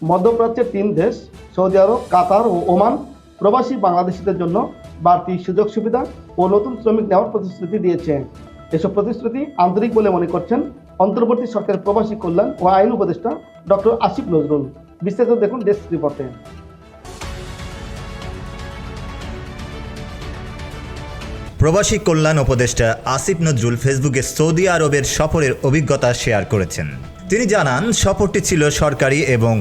মধ্যপ্রাচ্যের 3 দেশ সৌদি আরব, কাতার ও ওমান প্রবাসী বাংলাদেশিদের জন্য বাড়তি সুযোগ সুবিধা ও নতুন শ্রমিক নেওয়ার প্রতিশ্রুতি দিয়েছে। এসব প্রতিশ্রুতি আন্তরিক বলে মনে করছেন অন্তর্বর্তী সরকারের প্রবাসী কল্যাণ ও আইন উপদেষ্টা ডক্টর আসিফ নজরুল। বিস্তারিত দেখুন ডেস্ক রিপোর্টে। প্রবাসী কল্যাণ উপদেষ্টা আসিফ নজরুল ফেসবুকে সৌদি আরবের সফরের অভিজ্ঞতা শেয়ার করেছেন। তিনি জানান, সফরটি ছিল সরকারি এবং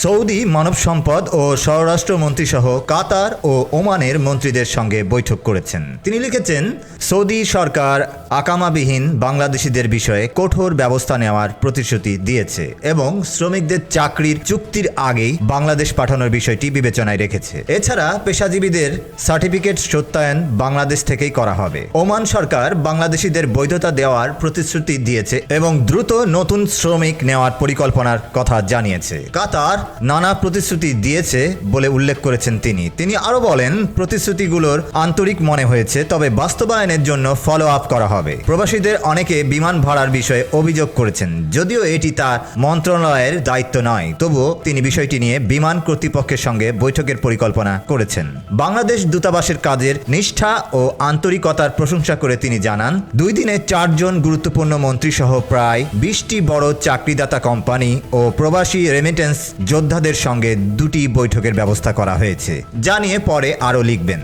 সৌদি মানব সম্পদ ও স্বরাষ্ট্রমন্ত্রী সহ কাতার ও ওমানের মন্ত্রীদের সঙ্গে বৈঠক করেছেন। তিনি লিখেছেন, সৌদি সরকার আকামাবিহীন বাংলাদেশিদের বিষয়ে কঠোর ব্যবস্থা নেওয়ার প্রতিশ্রুতি দিয়েছে এবং শ্রমিকদের চাকরির চুক্তির আগেই বাংলাদেশ পাঠানোর বিষয়টি বিবেচনায় রেখেছে। এছাড়া পেশাজীবীদের সার্টিফিকেট সত্যায়ন বাংলাদেশ থেকেই করা হবে। ওমান সরকার বাংলাদেশিদের বৈধতা দেওয়ার প্রতিশ্রুতি দিয়েছে এবং দ্রুত নতুন শ্রমিক নেওয়ার পরিকল্পনার কথা জানিয়েছে। কাতার নানা প্রতিশ্রুতি দিয়েছে বলে উল্লেখ করেছেন তিনি আরো বলেন, প্রতিশ্রুতিগুলোর আন্তরিক মনে হয়েছে, তবে বাস্তবায়নের জন্য ফলো আপ করা হবে। প্রবাসীদের অনেকে বিমান ভাড়ার বিষয়ে অভিযোগ করেছেন। যদিও এটি তার মন্ত্রণালয়ের দায়িত্ব নয়, তবুও তিনি বিষয়টি নিয়ে বিমান কর্তৃপক্ষের সঙ্গে বৈঠকের পরিকল্পনা করেছেন। বাংলাদেশ দূতাবাসের কাজের নিষ্ঠা ও আন্তরিকতার প্রশংসা করে তিনি জানান, 2 দিনে 4 জন গুরুত্বপূর্ণ মন্ত্রী সহ প্রায় 20টি বড় চাকরিদাতা কোম্পানি ও প্রবাসী রেমিটেন্স যোদ্ধাদের সঙ্গে 2টি বৈঠকের ব্যবস্থা করা হয়েছে, যা নিয়ে পরে আরও লিখবেন।